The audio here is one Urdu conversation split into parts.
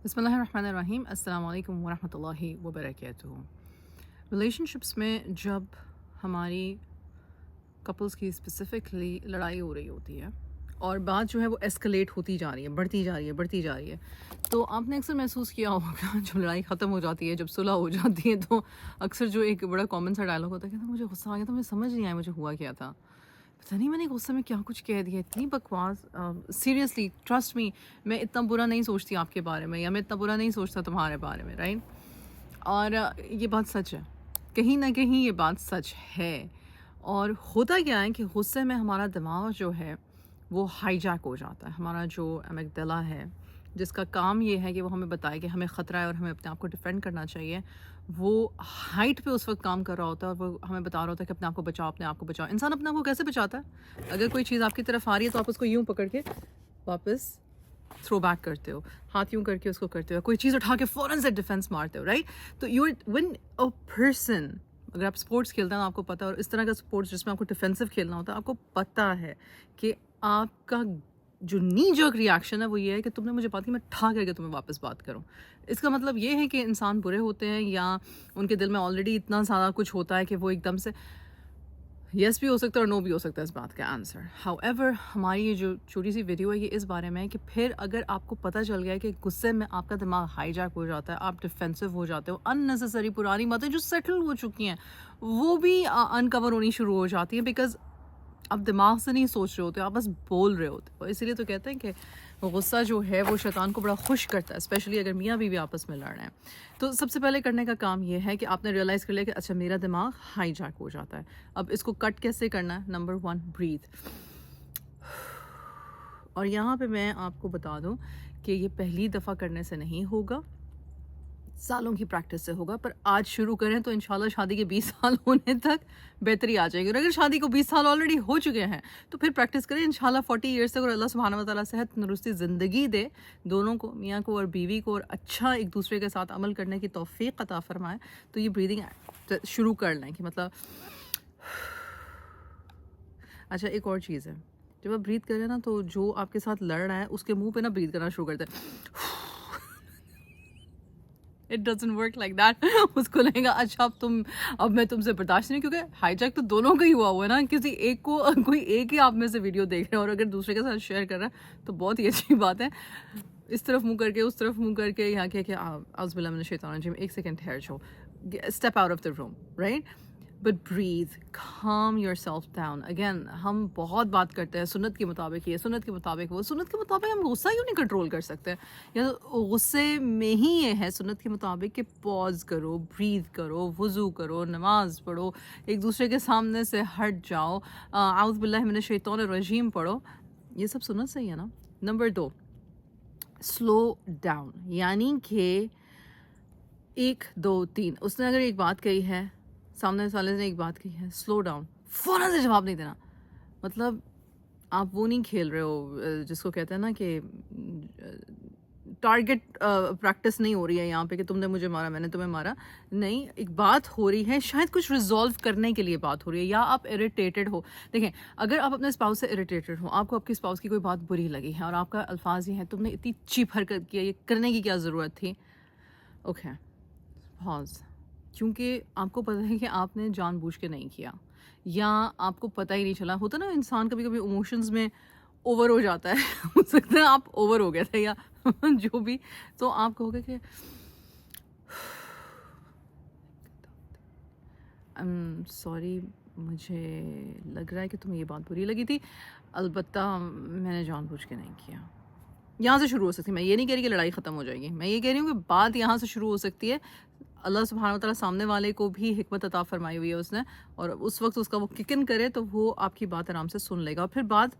بسم اللہ الرحمن الرحیم. السلام علیکم ورحمۃ اللہ وبرکاتہ. ریلیشن شپس میں جب ہماری کپلس کی اسپیسیفکلی لڑائی ہو رہی ہوتی ہے اور بات جو ہے وہ ایسکلیٹ ہوتی جا رہی ہے، بڑھتی جا رہی ہے، تو آپ نے اکثر محسوس کیا ہوگا جب لڑائی ختم ہو جاتی ہے، جب صلح ہو جاتی ہے، تو اکثر جو ایک بڑا کامن سا ڈائلاگ ہوتا ہے کہ مجھے غصہ آ گیا تھا، مجھے سمجھ نہیں آیا مجھے ہوا کیا تھا، پتہ نہیں میں نے غصے میں کیا کچھ کہہ دیا، اتنی بکواس. سیریسلی ٹرسٹ می، میں اتنا برا نہیں سوچتی آپ کے بارے میں، یا میں اتنا برا نہیں سوچتا تمہارے بارے میں، رائٹ؟ اور یہ بات سچ ہے، کہیں نہ کہیں یہ بات سچ ہے. اور ہوتا کیا ہے کہ غصے میں ہمارا دماغ جو ہے وہ ہائی جیک ہو جاتا ہے. ہمارا جو امیگڈلا ہے، جس کا کام یہ ہے کہ وہ ہمیں بتائے کہ ہمیں خطرہ ہے اور ہمیں اپنے آپ کو ڈیفینڈ کرنا چاہیے، وہ ہائٹ پہ اس وقت کام کر رہا ہوتا ہے اور وہ ہمیں بتا رہا ہوتا ہے کہ اپنے آپ کو بچاؤ، اپنے آپ کو بچاؤ. انسان اپنے آپ کو کیسے بچاتا ہے؟ اگر کوئی چیز آپ کی طرف آ رہی ہے تو آپ اس کو یوں پکڑ کے واپس تھرو بیک کرتے ہو، ہاتھ یوں کر کے اس کو کرتے ہو، کوئی چیز اٹھا کے فوراً سے ڈیفینس مارتے ہو، رائٹ؟ تو when a person، اگر آپ اسپورٹس کھیلتے ہیں آپ کو پتہ، اور اس طرح کا اسپورٹس جس میں آپ کو ڈیفینسو کھیلنا ہوتا ہے، آپ کو پتہ ہے کہ آپ کا جو نی جرک ریاکشن ہے وہ یہ ہے کہ تم نے مجھے بات کی، میں ٹھا کر کے تمہیں واپس بات کروں. اس کا مطلب یہ ہے کہ انسان برے ہوتے ہیں یا ان کے دل میں آلریڈی اتنا زیادہ کچھ ہوتا ہے کہ وہ ایک دم سے یس بھی ہو سکتا ہے اور نو بھی ہو سکتا ہے اس بات کا آنسر. ہاؤ ایور، ہماری یہ جو چھوٹی سی ویڈیو ہے یہ اس بارے میں ہے کہ پھر اگر آپ کو پتہ چل گیا ہے کہ غصے میں آپ کا دماغ ہائی جیک ہو جاتا ہے، آپ ڈیفینسو ہو جاتے ہو، ان نیسیسری پرانی باتیں جو سیٹل ہو چکی ہیں وہ بھی انکور ہونی شروع ہو جاتی ہیں، بیکاز آپ دماغ سے نہیں سوچ رہے ہوتے، آپ بس بول رہے ہوتے ہو. اسی لیے تو کہتے ہیں کہ غصہ جو ہے وہ شیطان کو بڑا خوش کرتا ہے، اسپیشلی اگر میاں بیوی آپس میں لڑ رہے ہیں. تو سب سے پہلے کرنے کا کام یہ ہے کہ آپ نے ریئلائز کر لیا کہ اچھا میرا دماغ ہائی جیک ہو جاتا ہے. اب اس کو کٹ کیسے کرنا ہے؟ Number 1، breathe. اور یہاں پہ میں آپ کو بتا دوں کہ یہ پہلی دفعہ کرنے سے نہیں ہوگا، سالوں کی پریکٹس سے ہوگا، پر آج شروع کریں تو انشاءاللہ شادی کے 20 سال ہونے تک بہتری آ جائے گی. اور اگر شادی کو 20 سال آلریڈی ہو چکے ہیں تو پھر پریکٹس کریں انشاءاللہ 40 ایئرس تک، اور اللہ سبحانہ و تعالیٰ صحت تندرستی زندگی دے دونوں کو، میاں کو اور بیوی کو، اور اچھا ایک دوسرے کے ساتھ عمل کرنے کی توفیق عطا فرمائے. تو یہ بریدنگ شروع کر لیں کہ مطلب اچھا ایک اور چیز ہے، جب آپ بریتھ کریں نا تو جو آپ کے ساتھ لڑ رہا ہے اس کے منہ پہ نا بریتھ کرنا شروع کرتے ہیں. It doesn't work like that. اس کو لگے گا اچھا اب میں تم سے برداشت نہیں، کیونکہ ہائی جیک تو دونوں کا ہی ہوا ہے نا. کسی ایک کو، کوئی ایک ہی آپ میں سے ویڈیو دیکھ رہے ہیں اور اگر دوسرے کے ساتھ شیئر کر رہا ہے تو بہت ہی اچھی بات ہے. اس طرف منہ کر کے اس طرف منہ کر کے یہاں کہ اعوذ باللہ من الشیطان الرجیم، ایک سیکنڈ ٹھہر جاؤ، step out of the room, right? But breathe, calm yourself down. Again ہم بہت بات کرتے ہیں سنت کے مطابق یہ، سنت کے مطابق وہ، سنت کے مطابق ہم غصہ کیوں نہیں کنٹرول کر سکتے؟ یا غصے میں ہی یہ ہے سنت کے مطابق کہ پاز کرو، بریتھ کرو، وضو کرو، نماز پڑھو، ایک دوسرے کے سامنے سے ہٹ جاؤ، اعوذ باللہ من الشیطان الرجیم پڑھو. یہ سب سنت سے ہی ہے نا. Number 2، slow down. یعنی کہ 1 2 3، اس نے اگر ایک بات کہی ہے، سامنے والے نے ایک بات کہی ہے، سلو ڈاؤن، فوراً سے جواب نہیں دینا. مطلب آپ وہ نہیں کھیل رہے ہو جس کو کہتے ہیں نا کہ ٹارگٹ پریکٹس نہیں ہو رہی ہے یہاں پہ کہ تم نے مجھے مارا میں نے تمہیں مارا. نہیں، ایک بات ہو رہی ہے، شاید کچھ ریزالو کرنے کے لیے بات ہو رہی ہے، یا آپ اریٹیٹڈ ہو. دیکھیں اگر آپ اپنے اسپاؤس سے اریٹیٹڈ ہو، آپ کو آپ کے اسپاؤس کی کوئی بات بری لگی ہے اور آپ کا الفاظ یہ ہے تم نے اتنی چیپ حرکت کی، یہ کرنے کی کیا ضرورت تھی، اوکے پاز. کیونکہ آپ کو پتہ ہے کہ آپ نے جان بوجھ کے نہیں کیا، یا آپ کو پتہ ہی نہیں چلا. ہوتا نا انسان کبھی کبھی ایموشنز میں اوور ہو جاتا ہے. ہو سکتا ہے آپ اوور ہو گئے تھے یا جو بھی، تو آپ کہو گے کہ سوری، مجھے لگ رہا ہے کہ تمہیں یہ بات بری لگی تھی، البتہ میں نے جان بوجھ کے نہیں کیا. یہاں سے شروع ہو سکتی ہے. میں یہ نہیں کہہ رہی کہ لڑائی ختم ہو جائے گی، میں یہ کہہ رہی ہوں کہ بات یہاں سے شروع ہو سکتی ہے. اللہ سبحانہ وتعالیٰ سامنے والے کو بھی حکمت عطا فرمائی ہوئی ہے اس نے، اور اس وقت اس کا وہ ککن کرے تو وہ آپ کی بات آرام سے سن لے گا، اور پھر بات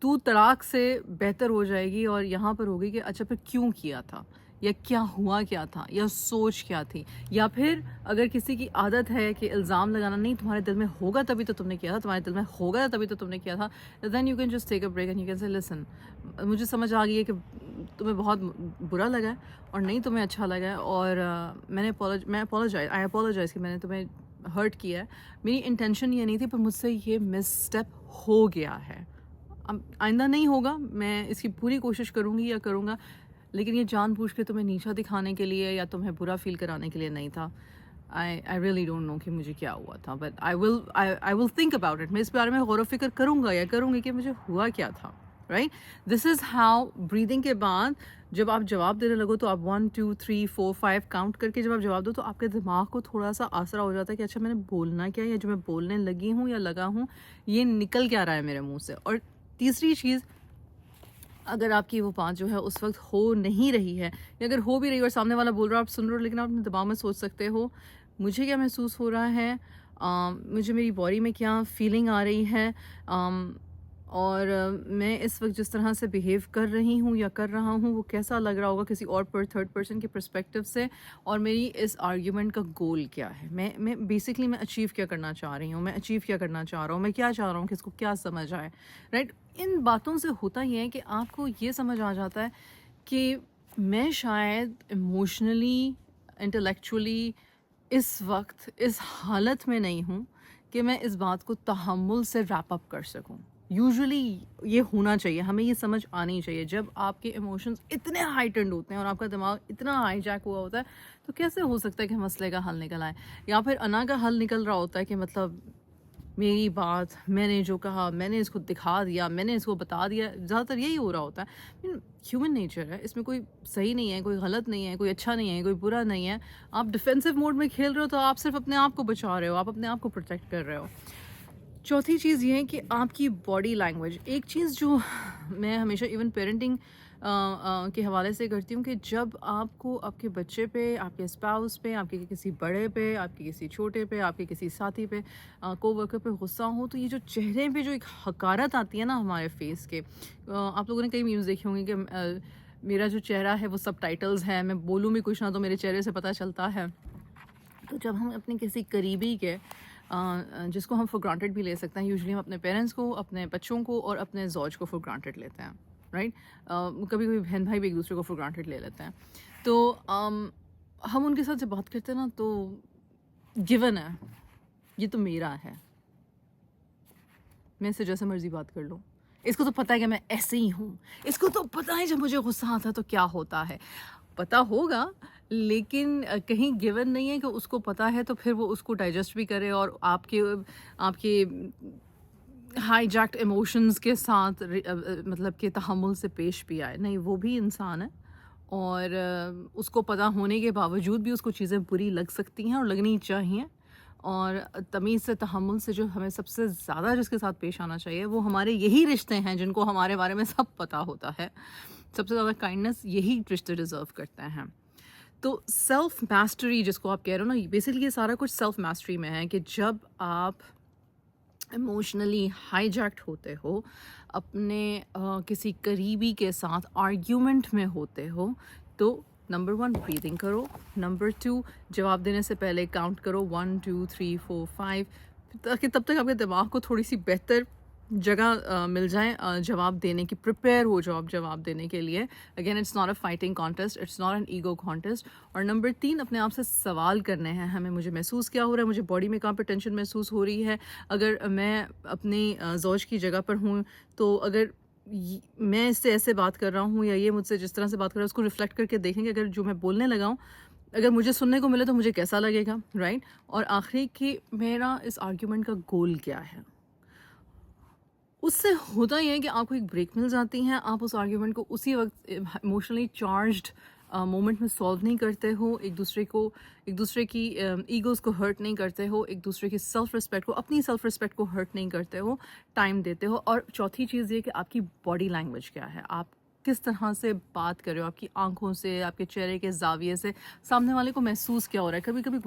تو طلاق سے بہتر ہو جائے گی. اور یہاں پر ہوگی کہ اچھا پھر کیوں کیا تھا، یا کیا ہوا کیا تھا، یا سوچ کیا تھی. یا پھر اگر کسی کی عادت ہے کہ الزام لگانا، نہیں تمہارے دل میں ہوگا تبھی تو تم نے کیا تھا، تمہارے دل میں ہوگا تبھی تو تم نے کیا تھا، then you can just take a break and you can say listen, مجھے سمجھ آ گئی ہے کہ تمہیں بہت برا لگا ہے اور نہیں تمہیں اچھا لگا ہے، اور میں اپولوجائز کہ میں نے تمہیں ہرٹ کیا ہے. میری انٹینشن یہ نہیں تھی، پر مجھ سے یہ مس اسٹیپ ہو گیا ہے، اب آئندہ نہیں ہوگا. میں اس کی پوری کوشش کروں گی یا کروں گا. لیکن یہ جان بوجھ کے تمہیں نیچا دکھانے کے لیے یا تمہیں برا فیل کرانے کے لیے نہیں تھا. I really don't know کہ مجھے کیا ہوا تھا, but I will think about it. میں اس بارے میں غور و فکر کروں گا یا کروں گی کہ مجھے ہوا کیا تھا. Right, this is how breathing کے بعد جب آپ جواب دینے لگو تو آپ 1 2 3 4 5 کاؤنٹ کر کے جب آپ جواب دو تو آپ کے دماغ کو تھوڑا سا آسرا ہو جاتا ہے کہ اچھا میں نے بولنا کیا, یا جو میں بولنے لگی ہوں یا لگا ہوں یہ نکل کیا رہا ہے میرے منہ سے. اور تیسری چیز, اگر آپ کی وہ بات جو ہے اس وقت ہو نہیں رہی ہے, یا اگر ہو بھی رہی ہے اور سامنے والا بول رہا ہے آپ سن رہے ہو, لیکن آپ اپنے دماغ میں سوچ سکتے ہو مجھے کیا محسوس ہو رہا ہے, مجھے میری باڈی میں کیا فیلنگ آ رہی ہے, اور میں اس وقت جس طرح سے بیہیو کر رہی ہوں یا کر رہا ہوں وہ کیسا لگ رہا ہوگا کسی اور تھرڈ پرسن کے پرسپیکٹیو سے, اور میری اس آرگیومنٹ کا گول کیا ہے, میں بیسکلی میں اچیو کیا کرنا چاہ رہی ہوں, میں اچیو کیا کرنا چاہ رہا ہوں, میں کیا چاہ رہا ہوں کہ اس کو کیا سمجھ آئے. رائٹ, ان باتوں سے ہوتا یہ ہے کہ آپ کو یہ سمجھ آ جاتا ہے کہ میں شاید ایموشنلی انٹلیکچولی اس وقت اس حالت میں نہیں ہوں کہ میں اس بات کو تحمل سے ریپ اپ کر سکوں. یوزلی یہ ہونا چاہیے, ہمیں یہ سمجھ آنی چاہیے جب آپ کے ایموشنز اتنے ہائٹنڈ ہوتے ہیں اور آپ کا دماغ اتنا ہائی جیک ہوا ہوتا ہے تو کیسے ہو سکتا ہے کہ مسئلے کا حل نکل آئے, یا پھر انا کا حل نکل رہا ہوتا ہے کہ مطلب میری بات, میں نے جو کہا, میں نے اس کو دکھا دیا, میں نے اس کو بتا دیا, زیادہ تر یہی ہو رہا ہوتا ہے. ہیومن نیچر ہے, اس میں کوئی صحیح نہیں ہے, کوئی غلط نہیں ہے, کوئی اچھا نہیں ہے, کوئی برا نہیں ہے. آپ ڈیفینسو موڈ میں کھیل رہے ہو تو آپ صرف اپنے آپ کو بچا رہے ہو, آپ اپنے آپ کو پروٹیکٹ کر رہے ہو. چوتھی چیز یہ ہے کہ آپ کی باڈی لینگویج. ایک چیز جو میں ہمیشہ ایون پیرنٹنگ کے حوالے سے کرتی ہوں کہ جب آپ کو آپ کے بچے پہ, آپ کے اسپاؤس پہ, آپ کے کسی بڑے پہ, آپ کے کسی چھوٹے پہ, آپ کے کسی ساتھی پہ, کو ورکر پہ غصہ ہو تو یہ جو چہرے پہ جو ایک حقارت آتی ہے نا ہمارے فیس کے, آپ لوگوں نے کئی میمز دیکھی ہوں گی کہ میرا جو چہرہ ہے وہ سب ٹائٹلز ہے, میں بولوں بھی کچھ نہ تو میرے چہرے سے پتہ چلتا ہے. تو جب ہم اپنے کسی قریبی کے جس کو ہم فور گرانٹیڈ بھی لے سکتے ہیں, یوزلی ہم اپنے پیرنٹس کو, اپنے بچوں کو اور اپنے زوج کو فور گرانٹیڈ لیتے ہیں. رائٹ, کبھی کبھی بہن بھائی بھی ایک دوسرے کو فور گرانٹیڈ لے لیتے ہیں. تو ہم ان کے ساتھ جب بات کرتے ہیں نا تو گیون ہے, یہ تو میرا ہے, میں اس سے جیسے مرضی بات کر لوں, اس کو تو پتہ ہے کہ میں ایسے ہی ہوں, اس کو تو پتہ ہے جب مجھے غصہ آتا ہے تو کیا ہوتا ہے, پتہ ہوگا لیکن کہیں گیون نہیں ہے کہ اس کو پتہ ہے تو پھر وہ اس کو ڈائجسٹ بھی کرے اور آپ کے ہائی جیکٹ ایموشنز کے ساتھ مطلب کہ تحمل سے پیش بھی آئے. نہیں, وہ بھی انسان ہے اور اس کو پتہ ہونے کے باوجود بھی اس کو چیزیں بری لگ سکتی ہیں اور لگنی چاہیے. اور تمیز سے, تحمل سے جو ہمیں سب سے زیادہ جس کے ساتھ پیش آنا چاہیے وہ ہمارے یہی رشتے ہیں جن کو ہمارے بارے میں سب پتہ ہوتا ہے. سب سے زیادہ کائنڈنس یہی رشتے ڈیزرو کرتے ہیں. تو سیلف میسٹری جس کو آپ کہہ رہے ہو نا, بیسکلی یہ سارا کچھ سیلف میسٹری میں ہے کہ جب آپ ایموشنلی ہائی جیکٹ ہوتے ہو, اپنے کسی قریبی کے ساتھ آرگیومنٹ میں ہوتے ہو, تو نمبر 1 بریدنگ کرو, نمبر 2 جواب دینے سے پہلے کاؤنٹ کرو 1 2 3 4 5, تاکہ تب تک آپ کے دماغ کو تھوڑی سی بہتر جگہ مل جائے جواب دینے کی, پریپیئر ہو جاؤ جواب دینے کے لیے. Again it's not a fighting contest, it's not an ego contest. اور نمبر 3 اپنے آپ سے سوال کرنے ہیں ہمیں, مجھے محسوس کیا ہو رہا ہے, مجھے باڈی میں کہاں پہ ٹینشن محسوس ہو رہی ہے. اگر میں اپنی زوج کی جگہ پر ہوں تو اگر میں اس سے ایسے بات کر رہا ہوں یا یہ مجھ سے جس طرح سے بات کر رہا ہے اس کو ریفلیکٹ کر کے دیکھیں کہ اگر جو میں بولنے لگا ہوں اگر مجھے سننے کو ملے تو مجھے کیسا لگے گا. رائٹ, اور آخری کہ میرا اس آرگیومنٹ کا گول کیا ہے. اس سے ہوتا یہ ہے کہ آپ کو ایک بریک مل جاتی ہیں, آپ اس آرگیومنٹ کو اسی وقت ایموشنلی چارجڈ مومنٹ میں سولو نہیں کرتے ہو, ایک دوسرے کی ایگوز کو ہرٹ نہیں کرتے ہو, ایک دوسرے کی سیلف رسپیکٹ کو, اپنی سیلف رسپیکٹ کو ہرٹ نہیں کرتے ہو, ٹائم دیتے ہو. اور چوتھی چیز یہ کہ آپ کی باڈی لینگویج کیا ہے, آپ کس طرح سے بات کر رہے ہو, آپ کی آنکھوں سے, آپ کے چہرے کے زاویے سے سامنے والے کو محسوس کیا ہو رہا ہے. کبھی کبھی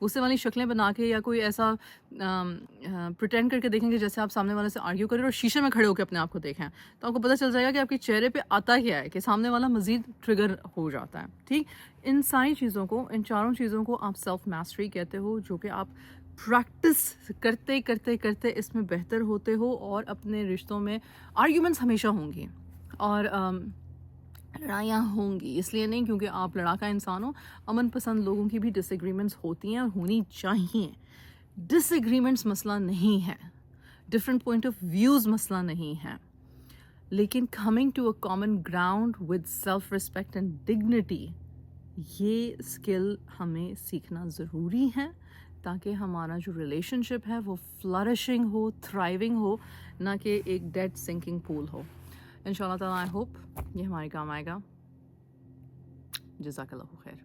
غصے والی شکلیں بنا کے یا کوئی ایسا پریٹینڈ کر کے دیکھیں گے جیسے آپ سامنے والے سے آرگیو کریں اور شیشے میں کھڑے ہو کے اپنے آپ کو دیکھیں تو آپ کو پتہ چل جائے گا کہ آپ کے چہرے پہ آتا کیا ہے, کہ سامنے والا مزید ٹریگر ہو جاتا ہے. ٹھیک, ان ساری چیزوں کو, ان چاروں چیزوں کو آپ سیلف میسٹری کہتے ہو, جو کہ آپ پریکٹس کرتے کرتے کرتے اس میں بہتر ہوتے ہو. اور اپنے رشتوں میں آرگیومنٹس ہمیشہ ہوں گی اور لڑائیاں ہوں گی, اس لیے نہیں کیونکہ آپ لڑاکا انسان ہو. امن پسند لوگوں کی بھی ڈس ایگریمنٹس ہوتی ہیں اور ہونی چاہیے. ڈس ایگریمنٹس مسئلہ نہیں ہے, ڈفرینٹ پوائنٹ آف ویوز مسئلہ نہیں ہے, لیکن coming to a common ground with self respect and dignity, یہ اسکل ہمیں سیکھنا ضروری ہے تاکہ ہمارا جو ریلیشن شپ ہے وہ فلرشنگ ہو، تھرائیونگ ہو، نہ کہ ایک ڈیڈ سنکنگ پول ہو. ان شاء اللہ تعالیٰ آئی ہوپ یہ ہمارے کام آئے گا. جزاک اللہ خیر.